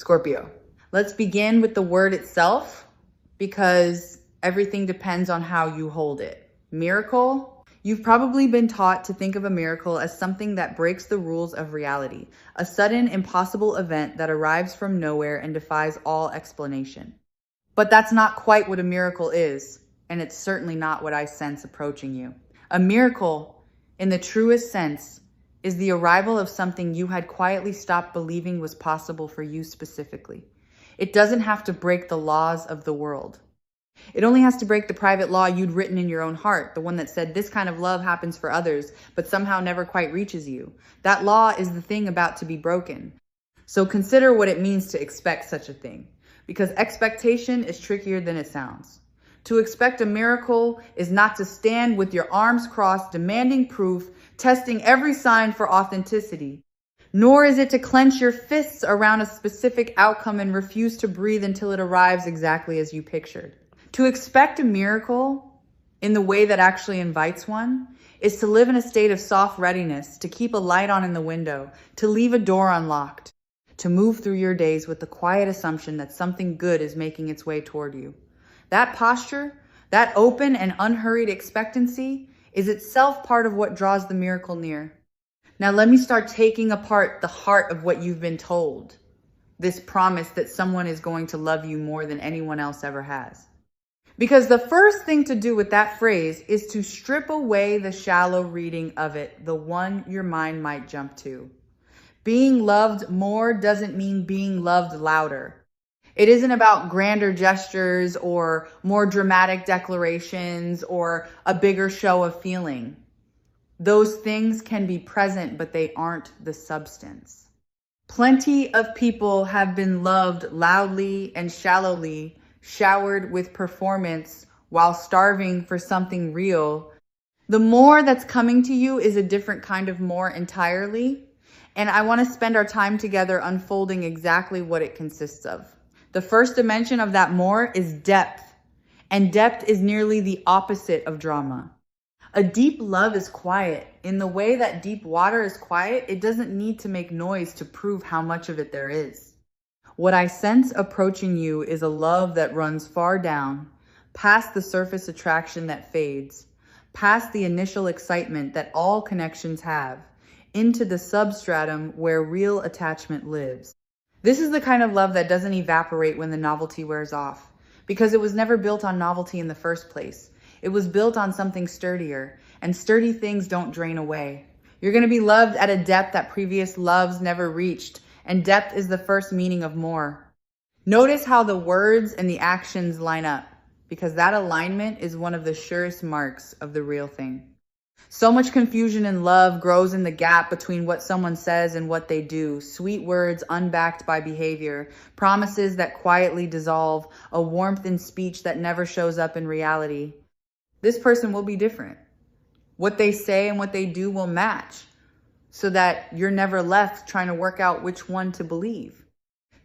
Scorpio. Let's begin with the word itself because everything depends on how you hold it. Miracle. You've probably been taught to think of a miracle as something that breaks the rules of reality, a sudden, impossible event that arrives from nowhere and defies all explanation. But that's not quite what a miracle is, and it's certainly not what I sense approaching you. A miracle, in the truest sense, is the arrival of something you had quietly stopped believing was possible for you specifically. It doesn't have to break the laws of the world. It only has to break the private law you'd written in your own heart, the one that said this kind of love happens for others, but somehow never quite reaches you. That law is the thing about to be broken. So consider what it means to expect such a thing, because expectation is trickier than it sounds. To expect a miracle is not to stand with your arms crossed, demanding proof, testing every sign for authenticity. Nor is it to clench your fists around a specific outcome and refuse to breathe until it arrives exactly as you pictured. To expect a miracle in the way that actually invites one is to live in a state of soft readiness, to keep a light on in the window, to leave a door unlocked, to move through your days with the quiet assumption that something good is making its way toward you. That posture, that open and unhurried expectancy, is itself part of what draws the miracle near. Now let me start taking apart the heart of what you've been told. This promise that someone is going to love you more than anyone else ever has. Because the first thing to do with that phrase is to strip away the shallow reading of it, the one your mind might jump to. Being loved more doesn't mean being loved louder. It isn't about grander gestures or more dramatic declarations or a bigger show of feeling. Those things can be present, but they aren't the substance. Plenty of people have been loved loudly and shallowly, showered with performance while starving for something real. The more that's coming to you is a different kind of more entirely, and I want to spend our time together unfolding exactly what it consists of. The first dimension of that more is depth, and depth is nearly the opposite of drama. A deep love is quiet. In the way that deep water is quiet, it doesn't need to make noise to prove how much of it there is. What I sense approaching you is a love that runs far down, past the surface attraction that fades, past the initial excitement that all connections have, into the substratum where real attachment lives. This is the kind of love that doesn't evaporate when the novelty wears off, because it was never built on novelty in the first place. It was built on something sturdier, and sturdy things don't drain away. You're going to be loved at a depth that previous loves never reached, and depth is the first meaning of more. Notice how the words and the actions line up, because that alignment is one of the surest marks of the real thing. So much confusion in love grows in the gap between what someone says and what they do. Sweet words unbacked by behavior, promises that quietly dissolve, a warmth in speech that never shows up in reality. This person will be different. What they say and what they do will match, so that you're never left trying to work out which one to believe.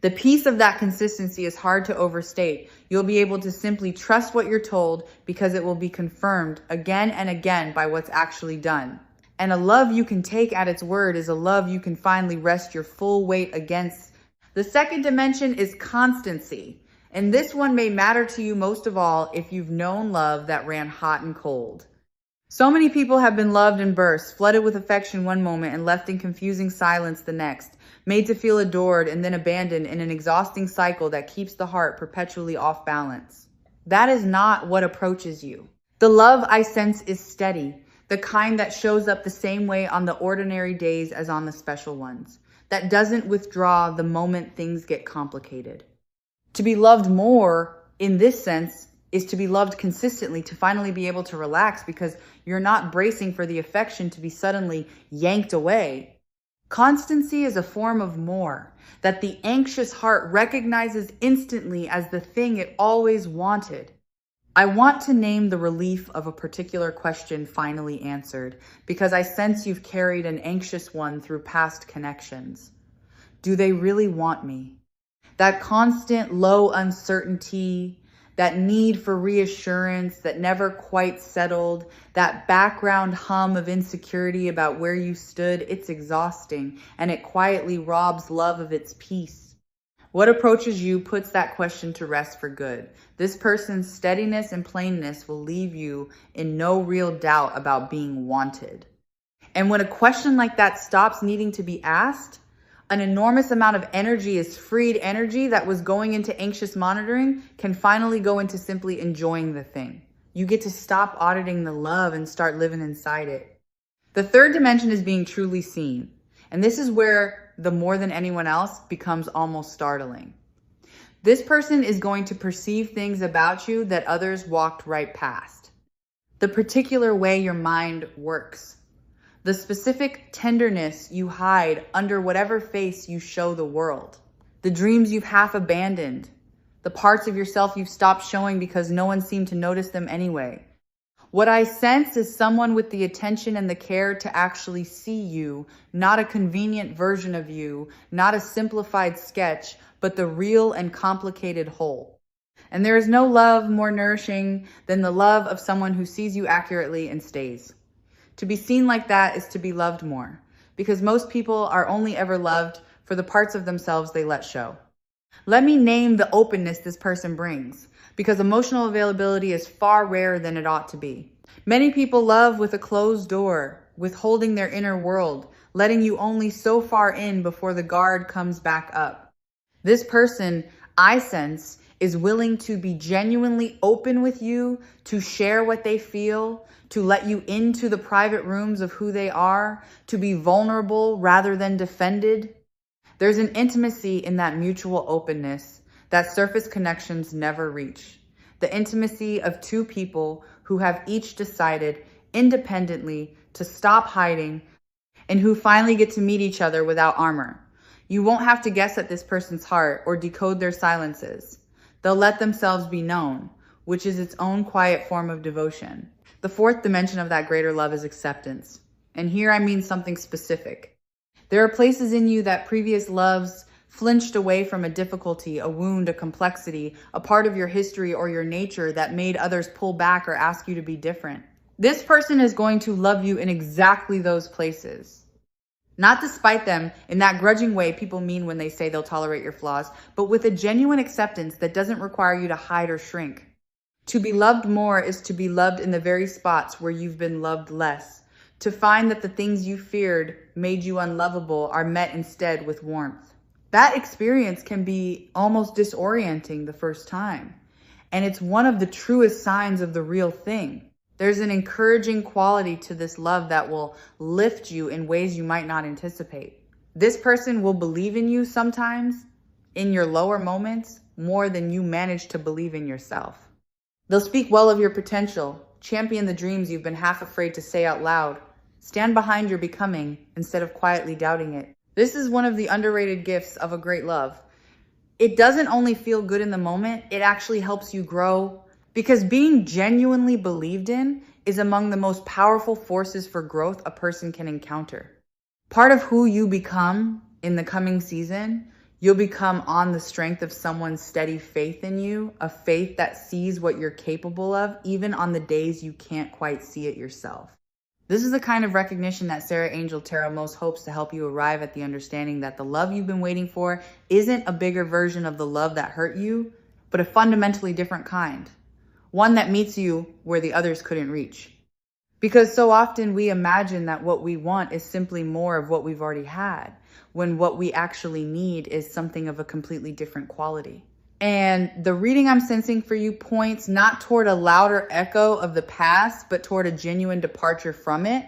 The piece of that consistency is hard to overstate. You'll be able to simply trust what you're told because it will be confirmed again and again by what's actually done. And a love you can take at its word is a love you can finally rest your full weight against. The second dimension is constancy. And this one may matter to you most of all if you've known love that ran hot and cold. So many people have been loved in bursts, flooded with affection one moment and left in confusing silence the next, made to feel adored and then abandoned in an exhausting cycle that keeps the heart perpetually off balance. That is not what approaches you. The love I sense is steady, the kind that shows up the same way on the ordinary days as on the special ones, that doesn't withdraw the moment things get complicated. To be loved more, in this sense, is to be loved consistently, to finally be able to relax because you're not bracing for the affection to be suddenly yanked away. Constancy is a form of more that the anxious heart recognizes instantly as the thing it always wanted. I want to name the relief of a particular question finally answered because I sense you've carried an anxious one through past connections. Do they really want me? That constant low uncertainty, that need for reassurance that never quite settled, that background hum of insecurity about where you stood, it's exhausting, and it quietly robs love of its peace. What approaches you puts that question to rest for good. This person's steadiness and plainness will leave you in no real doubt about being wanted. And when a question like that stops needing to be asked, an enormous amount of energy is freed. Energy that was going into anxious monitoring can finally go into simply enjoying the thing. You get to stop auditing the love and start living inside it. The third dimension is being truly seen. And this is where the more than anyone else becomes almost startling. This person is going to perceive things about you that others walked right past. The particular way your mind works. The specific tenderness you hide under whatever face you show the world. The dreams you've half abandoned. The parts of yourself you've stopped showing because no one seemed to notice them anyway. What I sense is someone with the attention and the care to actually see you, not a convenient version of you, not a simplified sketch, but the real and complicated whole. And there is no love more nourishing than the love of someone who sees you accurately and stays. To be seen like that is to be loved more, because most people are only ever loved for the parts of themselves they let show. Let me name the openness this person brings, because emotional availability is far rarer than it ought to be. Many people love with a closed door, withholding their inner world, letting you only so far in before the guard comes back up. This person, I sense, is willing to be genuinely open with you, to share what they feel, to let you into the private rooms of who they are, to be vulnerable rather than defended. There's an intimacy in that mutual openness that surface connections never reach. The intimacy of two people who have each decided independently to stop hiding and who finally get to meet each other without armor. You won't have to guess at this person's heart or decode their silences. They'll let themselves be known, which is its own quiet form of devotion. The fourth dimension of that greater love is acceptance. And here I mean something specific. There are places in you that previous loves flinched away from, a difficulty, a wound, a complexity, a part of your history or your nature that made others pull back or ask you to be different. This person is going to love you in exactly those places. Not despite them in that grudging way people mean when they say they'll tolerate your flaws, but with a genuine acceptance that doesn't require you to hide or shrink. To be loved more is to be loved in the very spots where you've been loved less. To find that the things you feared made you unlovable are met instead with warmth. That experience can be almost disorienting the first time. And it's one of the truest signs of the real thing. There's an encouraging quality to this love that will lift you in ways you might not anticipate. This person will believe in you sometimes, in your lower moments, more than you manage to believe in yourself. They'll speak well of your potential, champion the dreams you've been half afraid to say out loud, stand behind your becoming instead of quietly doubting it. This is one of the underrated gifts of a great love. It doesn't only feel good in the moment, it actually helps you grow, because being genuinely believed in is among the most powerful forces for growth a person can encounter. Part of who you become in the coming season, you'll become on the strength of someone's steady faith in you, a faith that sees what you're capable of, even on the days you can't quite see it yourself. This is the kind of recognition that Sarah Angel Tarot most hopes to help you arrive at the understanding that the love you've been waiting for isn't a bigger version of the love that hurt you, but a fundamentally different kind. One that meets you where the others couldn't reach. Because so often we imagine that what we want is simply more of what we've already had, when what we actually need is something of a completely different quality. And the reading I'm sensing for you points not toward a louder echo of the past, but toward a genuine departure from it.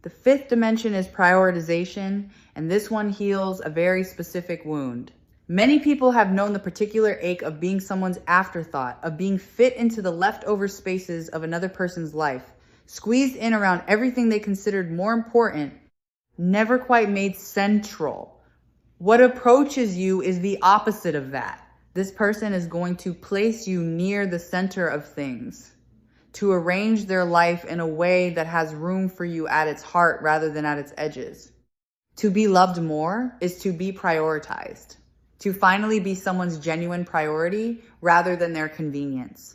The fifth dimension is prioritization, and this one heals a very specific wound. Many people have known the particular ache of being someone's afterthought, of being fit into the leftover spaces of another person's life, squeezed in around everything they considered more important, never quite made central. What approaches you is the opposite of that. This person is going to place you near the center of things, to arrange their life in a way that has room for you at its heart rather than at its edges. To be loved more is to be prioritized, to finally be someone's genuine priority rather than their convenience.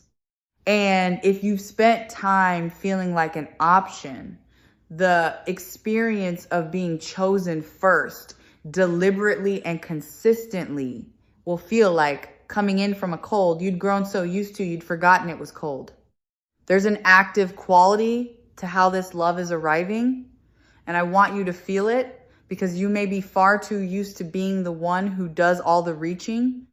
And if you've spent time feeling like an option, the experience of being chosen first, deliberately and consistently, will feel like coming in from a cold you'd grown so used to you'd forgotten it was cold. There's an active quality to how this love is arriving, and I want you to feel it because you may be far too used to being the one who does all the reaching.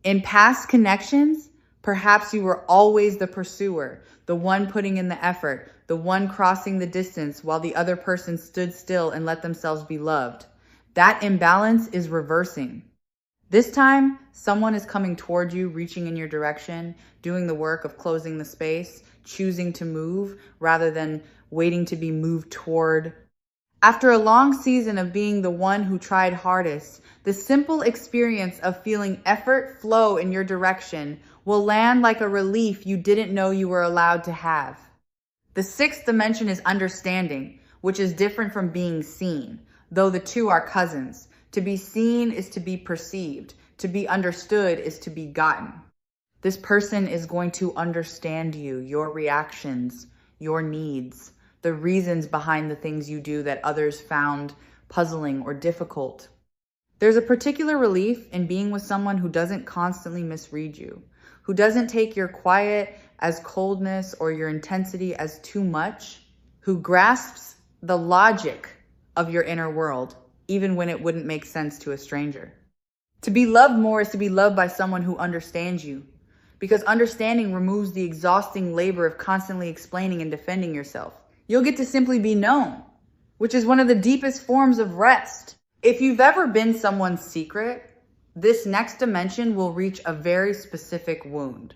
In past connections, perhaps you were always the pursuer, the one putting in the effort, the one crossing the distance while the other person stood still and let themselves be loved. That imbalance is reversing. This time, someone is coming toward you, reaching in your direction, doing the work of closing the space, choosing to move rather than waiting to be moved toward. After a long season of being the one who tried hardest, the simple experience of feeling effort flow in your direction will land like a relief you didn't know you were allowed to have. The sixth dimension is understanding, which is different from being seen, though the two are cousins. To be seen is to be perceived. To be understood is to be gotten. This person is going to understand you, your reactions, your needs, the reasons behind the things you do that others found puzzling or difficult. There's a particular relief in being with someone who doesn't constantly misread you, who doesn't take your quiet as coldness or your intensity as too much, who grasps the logic of your inner world, even when it wouldn't make sense to a stranger. To be loved more is to be loved by someone who understands you, because understanding removes the exhausting labor of constantly explaining and defending yourself. You'll get to simply be known, which is one of the deepest forms of rest. If you've ever been someone's secret, this next dimension will reach a very specific wound.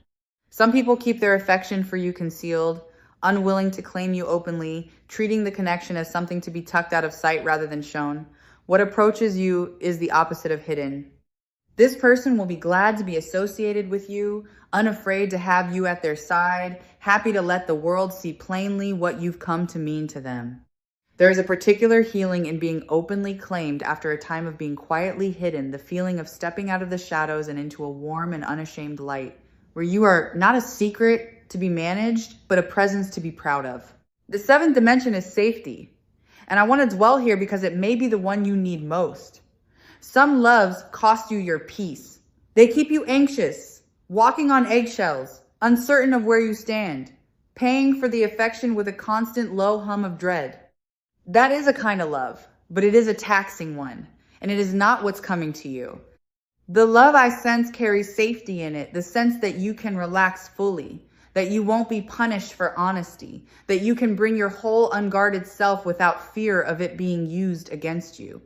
Some people keep their affection for you concealed, unwilling to claim you openly, treating the connection as something to be tucked out of sight rather than shown. What approaches you is the opposite of hidden. This person will be glad to be associated with you, unafraid to have you at their side, happy to let the world see plainly what you've come to mean to them. There is a particular healing in being openly claimed after a time of being quietly hidden, the feeling of stepping out of the shadows and into a warm and unashamed light, where you are not a secret to be managed, but a presence to be proud of. The seventh dimension is safety, and I want to dwell here because it may be the one you need most. Some loves cost you your peace. They keep you anxious, walking on eggshells, uncertain of where you stand, paying for the affection with a constant low hum of dread. That is a kind of love, but it is a taxing one, and it is not what's coming to you. The love I sense carries safety in it, the sense that you can relax fully, that you won't be punished for honesty, that you can bring your whole unguarded self without fear of it being used against you.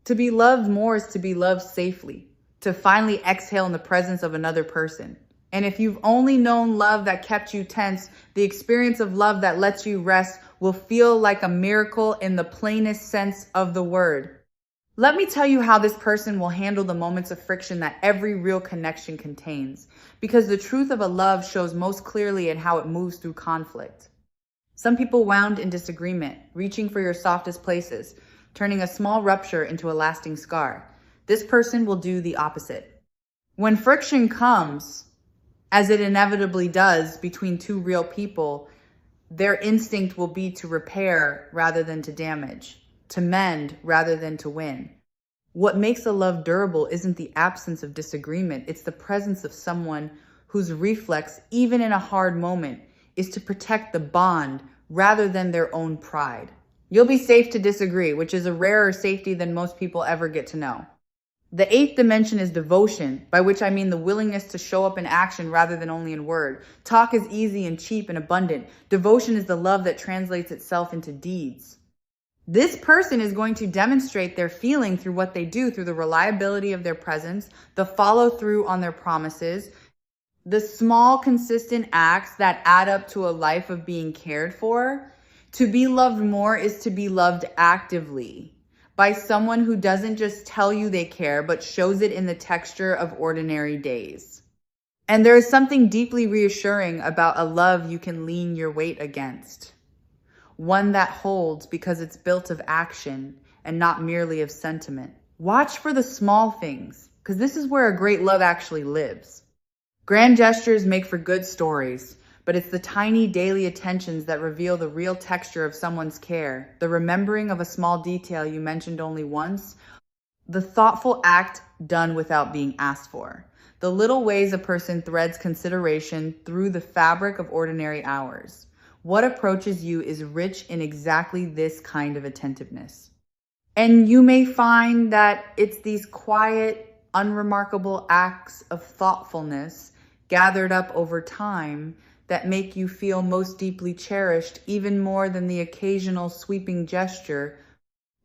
To be loved more is to be loved safely, to finally exhale in the presence of another person. And if you've only known love that kept you tense, the experience of love that lets you rest will feel like a miracle in the plainest sense of the word. Let me tell you how this person will handle the moments of friction that every real connection contains, because the truth of a love shows most clearly in how it moves through conflict. Some people wound in disagreement, reaching for your softest places, turning a small rupture into a lasting scar. This person will do the opposite. When friction comes, as it inevitably does between two real people, their instinct will be to repair rather than to damage, to mend rather than to win. What makes a love durable isn't the absence of disagreement, it's the presence of someone whose reflex, even in a hard moment, is to protect the bond rather than their own pride. You'll be safe to disagree, which is a rarer safety than most people ever get to know. The eighth dimension is devotion, by which I mean the willingness to show up in action rather than only in word. Talk is easy and cheap and abundant. Devotion is the love that translates itself into deeds. This person is going to demonstrate their feeling through what they do, through the reliability of their presence, the follow through on their promises, the small, consistent acts that add up to a life of being cared for. To be loved more is to be loved actively, by someone who doesn't just tell you they care, but shows it in the texture of ordinary days. And there is something deeply reassuring about a love you can lean your weight against. One that holds because it's built of action and not merely of sentiment. Watch for the small things, because this is where a great love actually lives. Grand gestures make for good stories, but it's the tiny daily attentions that reveal the real texture of someone's care, the remembering of a small detail you mentioned only once, The thoughtful act done without being asked for. The little ways a person threads consideration through the fabric of ordinary hours. What approaches you is rich in exactly this kind of attentiveness. And you may find that it's these quiet, unremarkable acts of thoughtfulness gathered up over time that make you feel most deeply cherished, even more than the occasional sweeping gesture,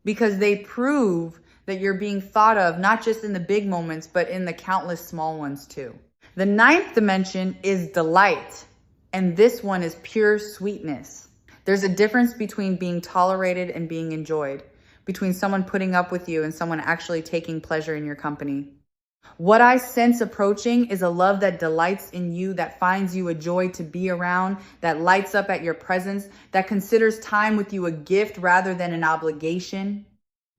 because they prove that you're being thought of, not just in the big moments, but in the countless small ones too. The ninth dimension is delight, and this one is pure sweetness. There's a difference between being tolerated and being enjoyed, between someone putting up with you and someone actually taking pleasure in your company. What I sense approaching is a love that delights in you, that finds you a joy to be around, that lights up at your presence, that considers time with you a gift rather than an obligation.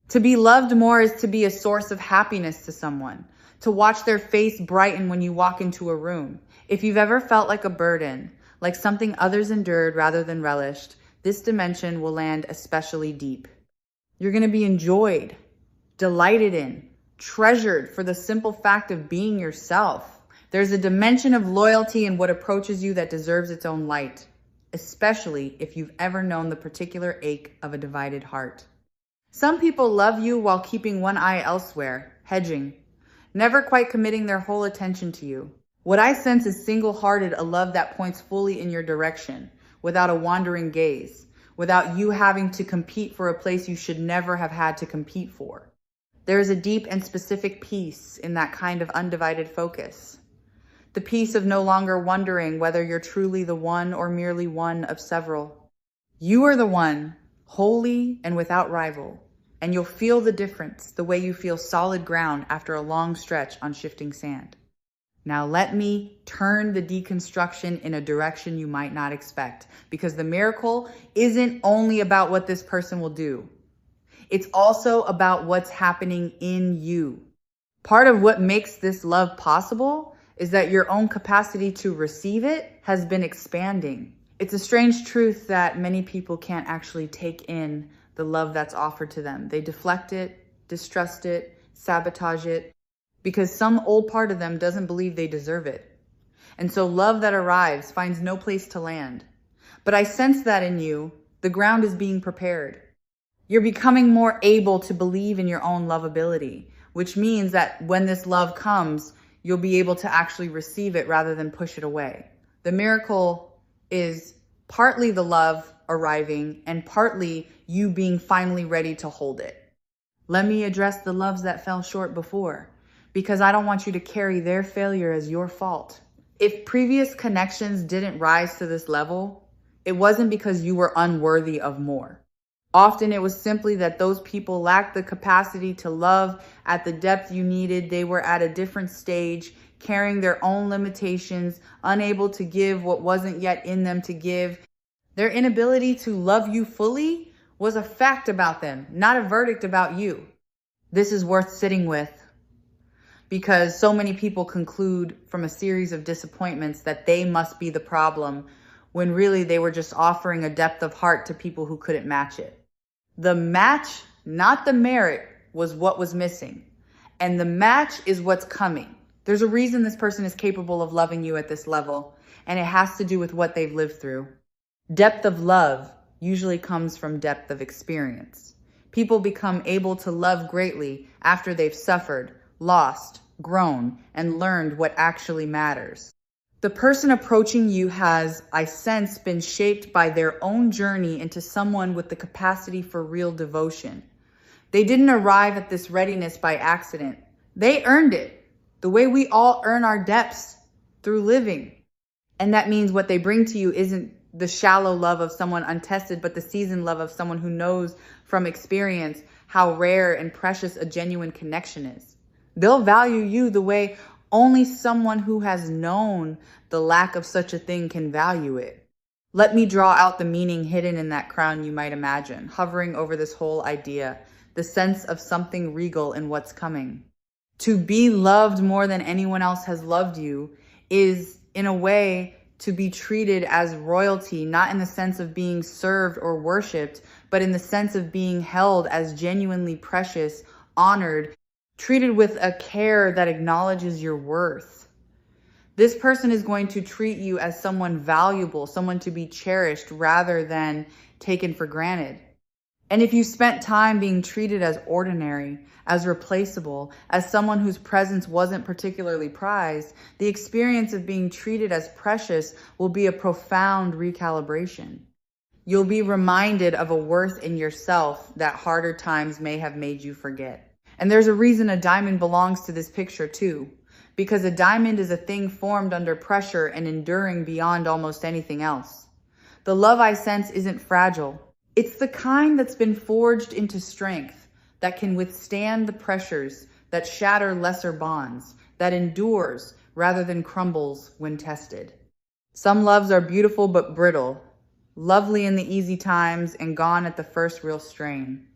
To be loved more is to be a source of happiness to someone, to watch their face brighten when you walk into a room. If you've ever felt like a burden, like something others endured rather than relished, this dimension will land especially deep. You're going to be enjoyed, delighted in, treasured for the simple fact of being yourself. There's a dimension of loyalty in what approaches you that deserves its own light, especially if you've ever known the particular ache of a divided heart. Some people love you while keeping one eye elsewhere, hedging, never quite committing their whole attention to you. What I sense is single-hearted, a love that points fully in your direction, without a wandering gaze, without you having to compete for a place you should never have had to compete for. There is a deep and specific peace in that kind of undivided focus. The peace of no longer wondering whether you're truly the one or merely one of several. You are the one, wholly and without rival, and you'll feel the difference the way you feel solid ground after a long stretch on shifting sand. Now let me turn the deconstruction in a direction you might not expect, because the miracle isn't only about what this person will do. It's also about what's happening in you. Part of what makes this love possible is that your own capacity to receive it has been expanding. It's a strange truth that many people can't actually take in the love that's offered to them. They deflect it, distrust it, sabotage it, because some old part of them doesn't believe they deserve it. And so love that arrives finds no place to land. But I sense that in you, the ground is being prepared. You're becoming more able to believe in your own lovability, which means that when this love comes, you'll be able to actually receive it rather than push it away. The miracle is partly the love arriving and partly you being finally ready to hold it. Let me address the loves that fell short before, because I don't want you to carry their failure as your fault. If previous connections didn't rise to this level, it wasn't because you were unworthy of more. Often it was simply that those people lacked the capacity to love at the depth you needed. They were at a different stage, carrying their own limitations, unable to give what wasn't yet in them to give. Their inability to love you fully was a fact about them, not a verdict about you. This is worth sitting with, because so many people conclude from a series of disappointments that they must be the problem, when really they were just offering a depth of heart to people who couldn't match it. The match, not the merit, was what was missing. And the match is what's coming. There's a reason this person is capable of loving you at this level, and it has to do with what they've lived through. Depth of love usually comes from depth of experience. People become able to love greatly after they've suffered, lost, grown, and learned what actually matters. The person approaching you has, I sense, been shaped by their own journey into someone with the capacity for real devotion. They didn't arrive at this readiness by accident. They earned it, the way we all earn our depths, through living. And that means what they bring to you isn't the shallow love of someone untested, but the seasoned love of someone who knows from experience how rare and precious a genuine connection is. They'll value you the way only someone who has known the lack of such a thing can value it. Let me draw out the meaning hidden in that crown you might imagine, hovering over this whole idea, the sense of something regal in what's coming. To be loved more than anyone else has loved you is, in a way, to be treated as royalty, not in the sense of being served or worshipped, but in the sense of being held as genuinely precious, honored, treated with a care that acknowledges your worth. This person is going to treat you as someone valuable, someone to be cherished rather than taken for granted. And if you spent time being treated as ordinary, as replaceable, as someone whose presence wasn't particularly prized, the experience of being treated as precious will be a profound recalibration. You'll be reminded of a worth in yourself that harder times may have made you forget. And there's a reason a diamond belongs to this picture too, because a diamond is a thing formed under pressure and enduring beyond almost anything else. The love I sense isn't fragile. It's the kind that's been forged into strength, that can withstand the pressures, that shatter lesser bonds, that endures rather than crumbles when tested. Some loves are beautiful but brittle, lovely in the easy times and gone at the first real strain.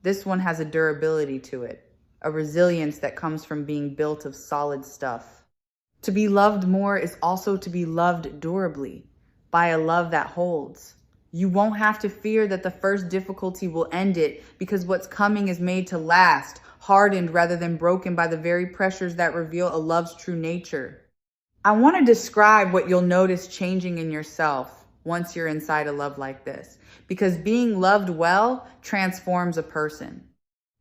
This one has a durability to it, a resilience that comes from being built of solid stuff. To be loved more is also to be loved durably, by a love that holds. You won't have to fear that the first difficulty will end it, because what's coming is made to last, hardened rather than broken by the very pressures that reveal a love's true nature. I want to describe what you'll notice changing in yourself once you're inside a love like this, because being loved well transforms a person.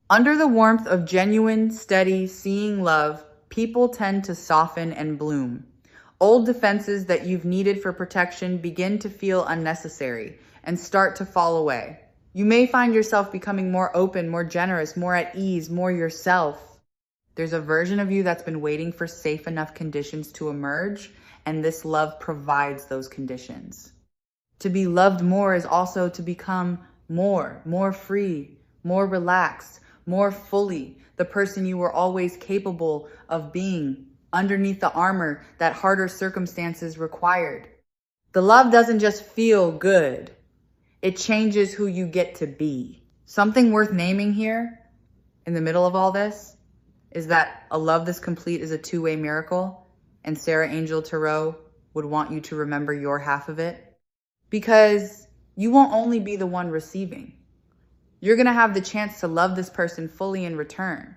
Under the warmth of genuine, steady, seeing love, people tend to soften and bloom. Old defenses that you've needed for protection begin to feel unnecessary and start to fall away. You may find yourself becoming more open, more generous, more at ease, more yourself. There's a version of you that's been waiting for safe enough conditions to emerge, and this love provides those conditions. To be loved more is also to become more free, more relaxed, more fully the person you were always capable of being, underneath the armor that harder circumstances required. The love doesn't just feel good. It changes who you get to be. Something worth naming here, in the middle of all this, is that a love this complete is a two-way miracle, and Sarah Angel Tarot would want you to remember your half of it, because you won't only be the one receiving. You're gonna have the chance to love this person fully in return,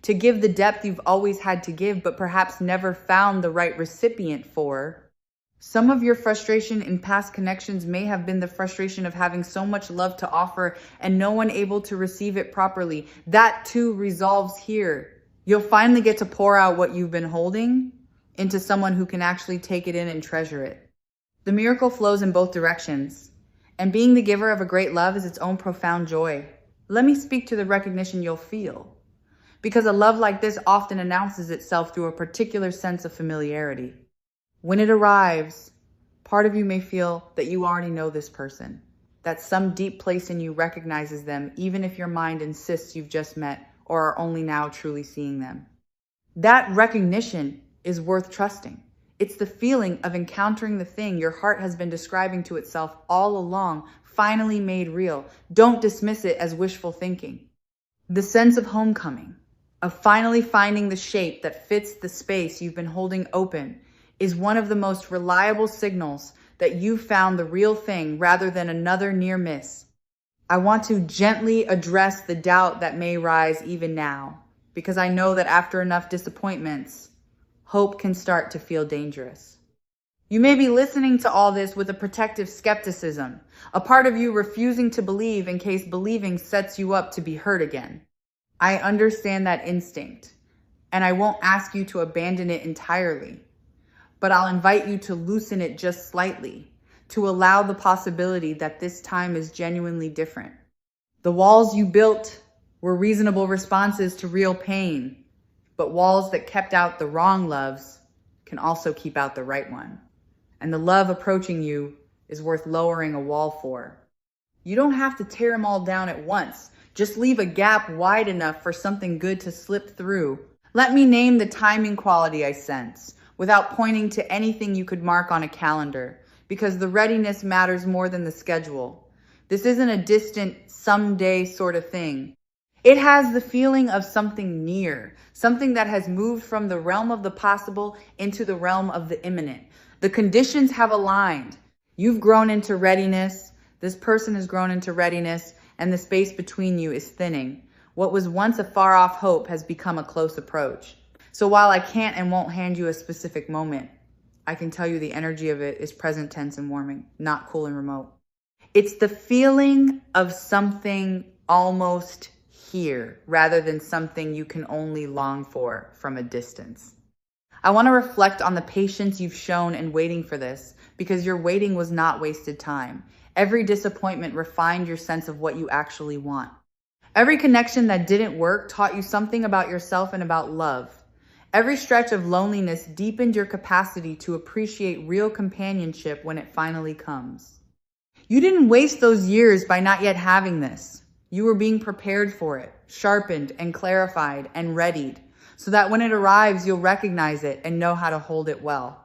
to give the depth you've always had to give, but perhaps never found the right recipient for. Some of your frustration in past connections may have been the frustration of having so much love to offer and no one able to receive it properly. That too resolves here. You'll finally get to pour out what you've been holding into someone who can actually take it in and treasure it. The miracle flows in both directions, and being the giver of a great love is its own profound joy. Let me speak to the recognition you'll feel, because a love like this often announces itself through a particular sense of familiarity. When it arrives, part of you may feel that you already know this person, that some deep place in you recognizes them, even if your mind insists you've just met or are only now truly seeing them. That recognition is worth trusting. It's the feeling of encountering the thing your heart has been describing to itself all along, finally made real. Don't dismiss it as wishful thinking. The sense of homecoming, of finally finding the shape that fits the space you've been holding open, is one of the most reliable signals that you've found the real thing rather than another near miss. I want to gently address the doubt that may rise even now, because I know that after enough disappointments, hope can start to feel dangerous. You may be listening to all this with a protective skepticism, a part of you refusing to believe in case believing sets you up to be hurt again. I understand that instinct, and I won't ask you to abandon it entirely, but I'll invite you to loosen it just slightly, to allow the possibility that this time is genuinely different. The walls you built were reasonable responses to real pain, but walls that kept out the wrong loves can also keep out the right one. And the love approaching you is worth lowering a wall for. You don't have to tear them all down at once. Just leave a gap wide enough for something good to slip through. Let me name the timing quality I sense, without pointing to anything you could mark on a calendar, because the readiness matters more than the schedule. This isn't a distant, someday sort of thing. It has the feeling of something near, something that has moved from the realm of the possible into the realm of the imminent. The conditions have aligned. You've grown into readiness. This person has grown into readiness, and the space between you is thinning. What was once a far-off hope has become a close approach. So while I can't and won't hand you a specific moment, I can tell you the energy of it is present tense and warming, not cool and remote. It's the feeling of something almost here rather than something you can only long for from a distance. I want to reflect on the patience you've shown in waiting for this, because your waiting was not wasted time. Every disappointment refined your sense of what you actually want. Every connection that didn't work taught you something about yourself and about love. Every stretch of loneliness deepened your capacity to appreciate real companionship when it finally comes. You didn't waste those years by not yet having this. You were being prepared for it, sharpened and clarified and readied, so that when it arrives, you'll recognize it and know how to hold it well.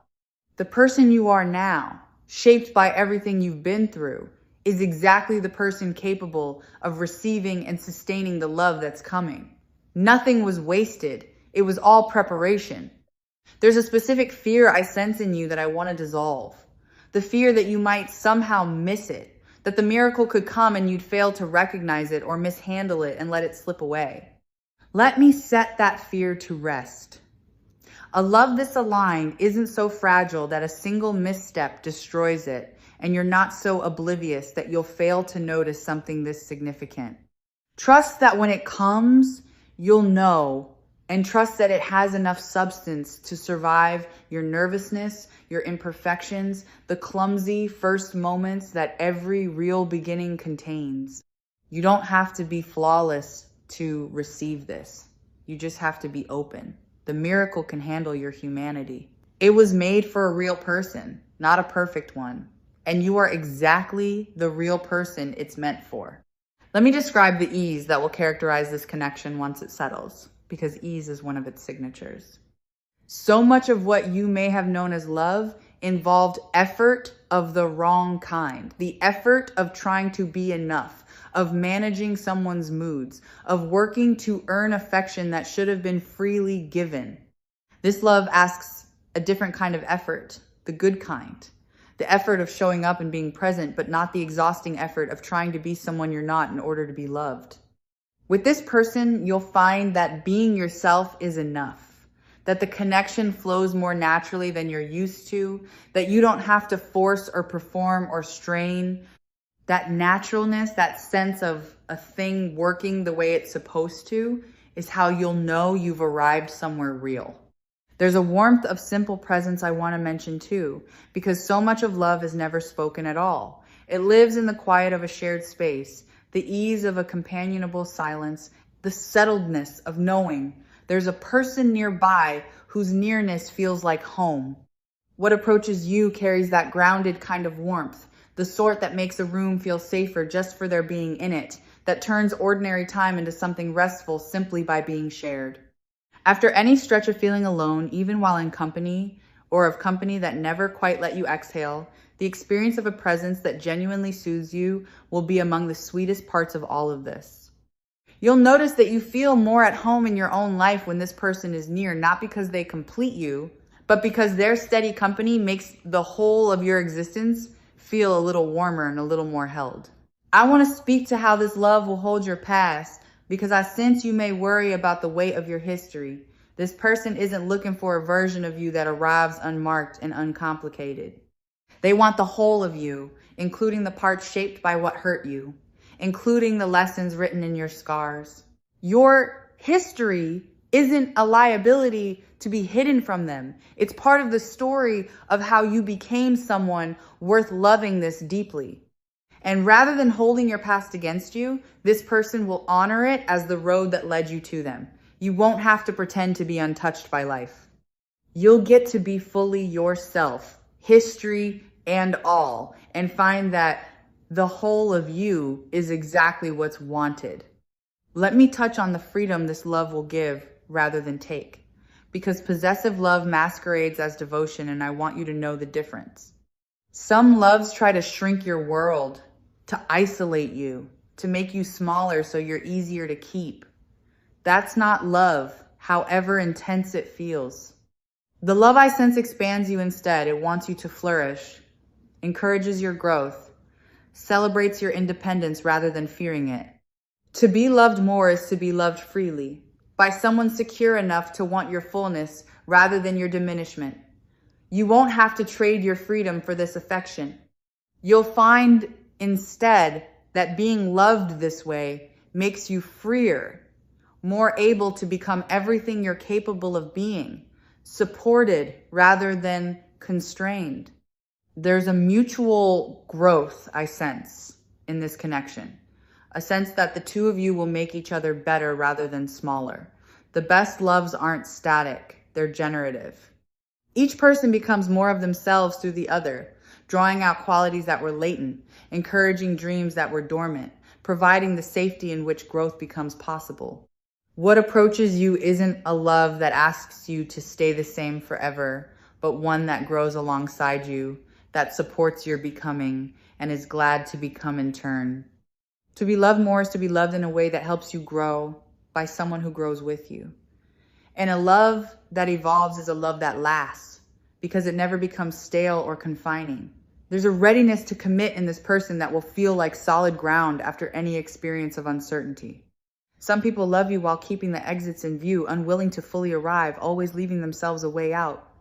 The person you are now, shaped by everything you've been through, is exactly the person capable of receiving and sustaining the love that's coming. Nothing was wasted. It was all preparation. There's a specific fear I sense in you that I want to dissolve. The fear that you might somehow miss it, that the miracle could come and you'd fail to recognize it or mishandle it and let it slip away. Let me set that fear to rest. A love this aligned isn't so fragile that a single misstep destroys it, and you're not so oblivious that you'll fail to notice something this significant. Trust that when it comes, you'll know, and trust that it has enough substance to survive your nervousness, your imperfections, the clumsy first moments that every real beginning contains. You don't have to be flawless to receive this. You just have to be open. The miracle can handle your humanity. It was made for a real person, not a perfect one. And you are exactly the real person it's meant for. Let me describe the ease that will characterize this connection once it settles, because ease is one of its signatures. So much of what you may have known as love involved effort of the wrong kind. The effort of trying to be enough, of managing someone's moods, of working to earn affection that should have been freely given. This love asks a different kind of effort, the good kind. The effort of showing up and being present, but not the exhausting effort of trying to be someone you're not in order to be loved. With this person, you'll find that being yourself is enough, that the connection flows more naturally than you're used to, that you don't have to force or perform or strain. That naturalness, that sense of a thing working the way it's supposed to, is how you'll know you've arrived somewhere real. There's a warmth of simple presence I want to mention too, because so much of love is never spoken at all. It lives in the quiet of a shared space, the ease of a companionable silence, the settledness of knowing there's a person nearby whose nearness feels like home. What approaches you carries that grounded kind of warmth, the sort that makes a room feel safer just for their being in it, that turns ordinary time into something restful simply by being shared. After any stretch of feeling alone, even while in company, or of company that never quite let you exhale, the experience of a presence that genuinely soothes you will be among the sweetest parts of all of this. You'll notice that you feel more at home in your own life when this person is near, not because they complete you, but because their steady company makes the whole of your existence feel a little warmer and a little more held. I want to speak to how this love will hold your past, because I sense you may worry about the weight of your history. This person isn't looking for a version of you that arrives unmarked and uncomplicated. They want the whole of you, including the parts shaped by what hurt you, including the lessons written in your scars. Your history isn't a liability to be hidden from them. It's part of the story of how you became someone worth loving this deeply. And rather than holding your past against you, this person will honor it as the road that led you to them. You won't have to pretend to be untouched by life. You'll get to be fully yourself, history and all, and find that the whole of you is exactly what's wanted. Let me touch on the freedom this love will give rather than take, because possessive love masquerades as devotion, and I want you to know the difference. Some loves try to shrink your world, to isolate you, to make you smaller so you're easier to keep. That's not love, however intense it feels. The love I sense expands you instead. It wants you to flourish, encourages your growth, celebrates your independence rather than fearing it, To be loved more is to be loved freely, by someone secure enough to want your fullness rather than your diminishment. You won't have to trade your freedom for this affection. You'll find instead that being loved this way makes you freer, more able to become everything you're capable of being, supported rather than constrained. There's a mutual growth I sense in this connection, a sense that the two of you will make each other better rather than smaller. The best loves aren't static, they're generative. Each person becomes more of themselves through the other, drawing out qualities that were latent, encouraging dreams that were dormant, providing the safety in which growth becomes possible. What approaches you isn't a love that asks you to stay the same forever, but one that grows alongside you, that supports your becoming, and is glad to become in turn. To be loved more is to be loved in a way that helps you grow by someone who grows with you. And a love that evolves is a love that lasts because it never becomes stale or confining. There's a readiness to commit in this person that will feel like solid ground after any experience of uncertainty. Some people love you while keeping the exits in view, unwilling to fully arrive, always leaving themselves a way out.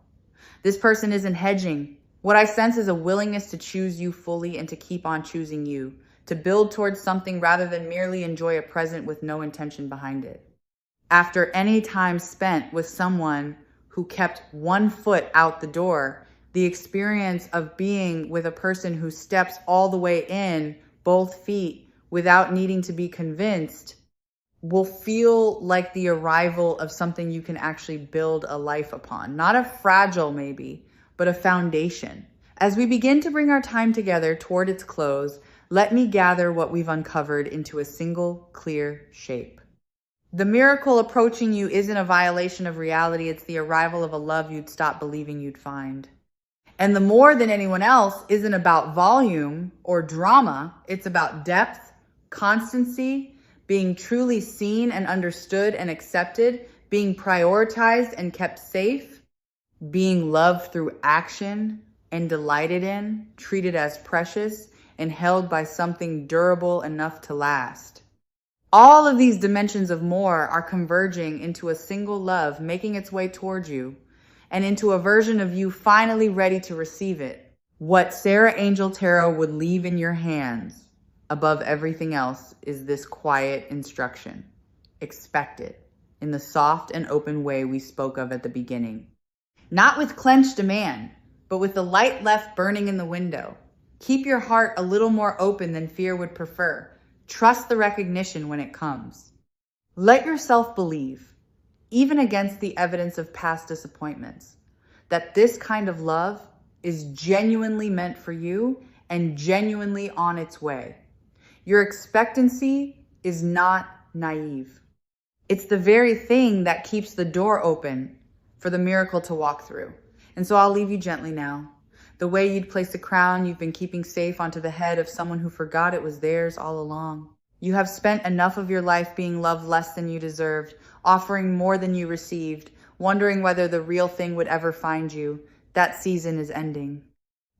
This person isn't hedging. What I sense is a willingness to choose you fully and to keep on choosing you, to build towards something rather than merely enjoy a present with no intention behind it. After any time spent with someone who kept one foot out the door, the experience of being with a person who steps all the way in, both feet, without needing to be convinced, will feel like the arrival of something you can actually build a life upon. Not a fragile maybe, but a foundation. As we begin to bring our time together toward its close, let me gather what we've uncovered into a single clear shape. The miracle approaching you isn't a violation of reality. It's the arrival of a love you'd stop believing you'd find. And the more than anyone else isn't about volume or drama. It's about depth, constancy, being truly seen and understood and accepted, being prioritized and kept safe, being loved through action and delighted in, treated as precious, and held by something durable enough to last. All of these dimensions of more are converging into a single love, making its way towards you, and into a version of you finally ready to receive it. What Sarah Angel Tarot would leave in your hands, above everything else, is this quiet instruction. Expect it, in the soft and open way we spoke of at the beginning. Not with clenched demand, but with the light left burning in the window. Keep your heart a little more open than fear would prefer. Trust the recognition when it comes. Let yourself believe, even against the evidence of past disappointments, that this kind of love is genuinely meant for you and genuinely on its way. Your expectancy is not naive. It's the very thing that keeps the door open for the miracle to walk through. And so I'll leave you gently now. The way you'd place a crown you've been keeping safe onto the head of someone who forgot it was theirs all along. You have spent enough of your life being loved less than you deserved, offering more than you received, wondering whether the real thing would ever find you. That season is ending.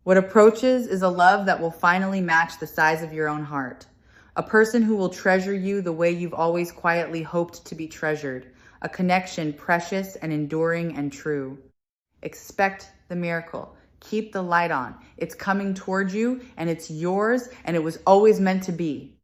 What approaches is a love that will finally match the size of your own heart. A person who will treasure you the way you've always quietly hoped to be treasured. A connection precious and enduring and true. Expect the miracle. Keep the light on. It's coming towards you and it's yours and it was always meant to be.